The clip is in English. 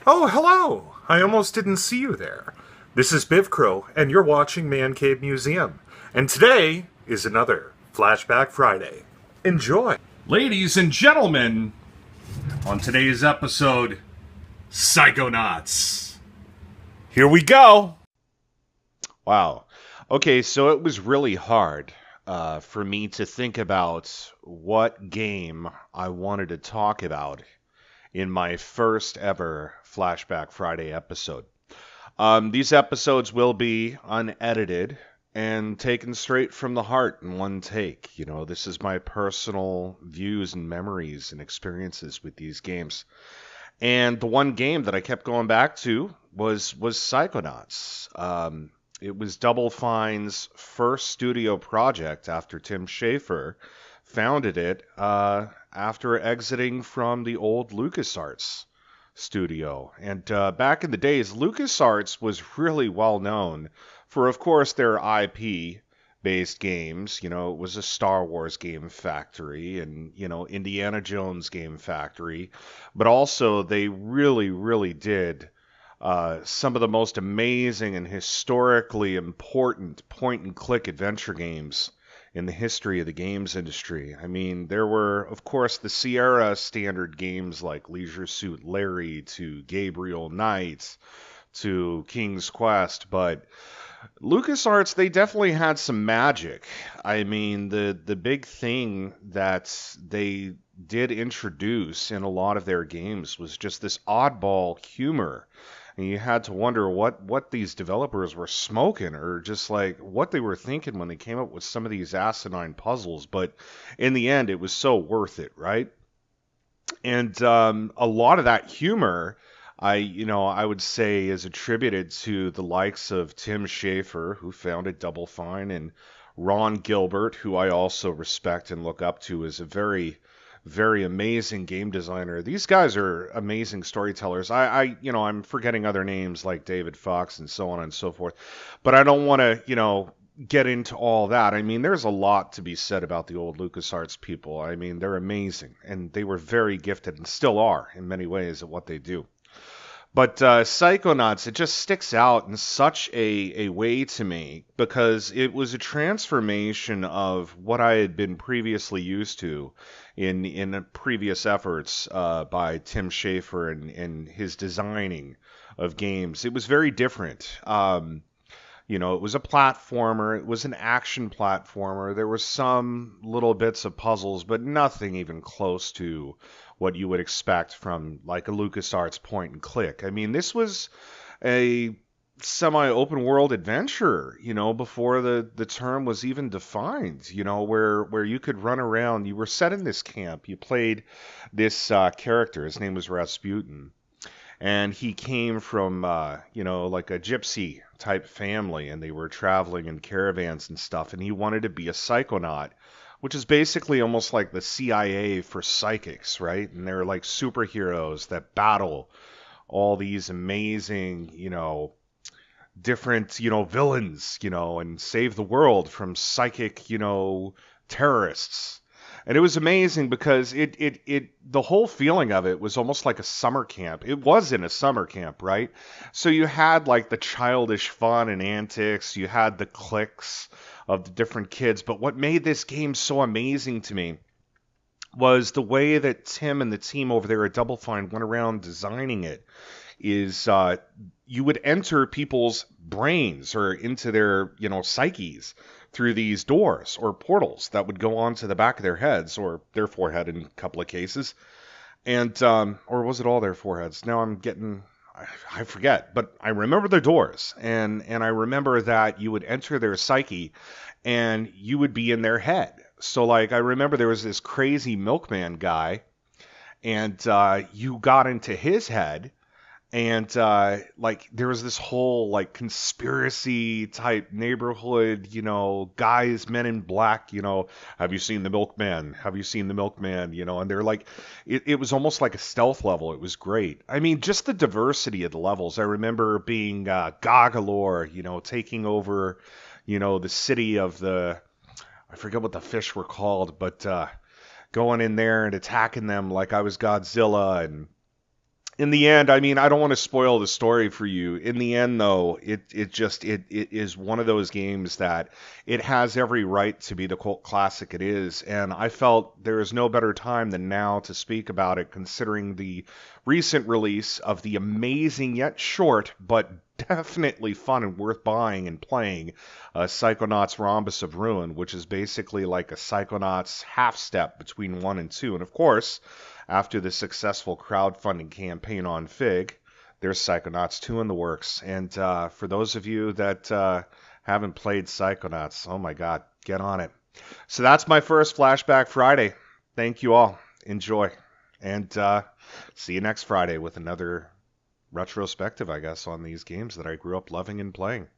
Oh, hello! I almost didn't see you there. This is Bivcrow, and you're watching Mancave Museum. And today is another Flashback Friday. Enjoy! Ladies and gentlemen, on today's episode, Psychonauts. Here we go! Wow. Okay, so it was really hard for me to think about what game I wanted to talk about in my first ever Flashback Friday episode. These episodes will be unedited and taken straight from the heart in one take. You know, this is my personal views and memories and experiences with these games. And the one game that I kept going back to was Psychonauts. It was Double Fine's first studio project after Tim Schafer founded it after exiting from the old LucasArts studio. And back in the days, LucasArts was really well known for, of course, their IP based games. You know, it was a Star Wars game factory and, you know, Indiana Jones game factory. But also, they really did some of the most amazing and historically important point and click adventure games in the history of the games industry. I mean, there were, of course, the Sierra standard games like Leisure Suit Larry to Gabriel Knight to King's Quest, but LucasArts, they definitely had some magic. I mean, the big thing that they did introduce in a lot of their games was just this oddball humor. And you had to wonder what these developers were smoking or just like what they were thinking when they came up with some of these asinine puzzles. But in the end, it was so worth it, right? And a lot of that humor, I would say is attributed to the likes of Tim Schafer, who founded Double Fine, and Ron Gilbert, who I also respect and look up to as a very amazing game designer. These guys are amazing storytellers. I'm forgetting other names like David Fox and so on and so forth, but I don't want to, get into all that. I mean, there's a lot to be said about the old LucasArts people. I mean, they're amazing, and they were very gifted and still are in many ways at what they do. But Psychonauts, it just sticks out in such a way to me because it was a transformation of what I had been previously used to in previous efforts by Tim Schafer and his designing of games. It was very different. It was a platformer. It was an action platformer. There were some little bits of puzzles, but nothing even close to what you would expect from like a LucasArts point and click. I mean, this was a semi-open world adventure, before the term was even defined, where you could run around. You were set in this camp. You played this character. His name was Rasputin, and he came from like a gypsy type family, and they were traveling in caravans and stuff, and he wanted to be a psychonaut, which is basically almost like the CIA for psychics, right? And they're like superheroes that battle all these amazing, different, villains, and save the world from psychic, terrorists. And it was amazing because the whole feeling of it was almost like a summer camp. It was in a summer camp, right? So you had like the childish fun and antics, you had the cliques of the different kids, but what made this game so amazing to me was the way that Tim and the team over there at Double Fine went around designing it is you would enter people's brains or into their, psyches through these doors or portals that would go onto the back of their heads or their forehead in a couple of cases. And, or was it all their foreheads? Now I forget, but I remember the doors and I remember that you would enter their psyche and you would be in their head. So like, I remember there was this crazy milkman guy and you got into his head and like there was this whole like conspiracy type neighborhood, guys, men in black, have you seen the milkman? Have you seen the milkman? And they're like, it was almost like a stealth level. It was great. I mean, just the diversity of the levels. I remember being Goggalore, taking over, the city of I forget what the fish were called, but going in there and attacking them like I was Godzilla, and in the end, I mean, I don't want to spoil the story for you. In the end, though, it is one of those games that it has every right to be the cult classic it is, and I felt there is no better time than now to speak about it, considering the recent release of the amazing yet short but definitely fun and worth buying and playing Psychonauts Rombus of Ruin, which is basically like a Psychonauts half step between 1 and 2. And of course, after the successful crowdfunding campaign on Fig, there's Psychonauts 2 in the works. And for those of you that haven't played Psychonauts, oh my God, get on it. So that's my first Flashback Friday. Thank you all. Enjoy. And see you next Friday with another retrospective, I guess, on these games that I grew up loving and playing.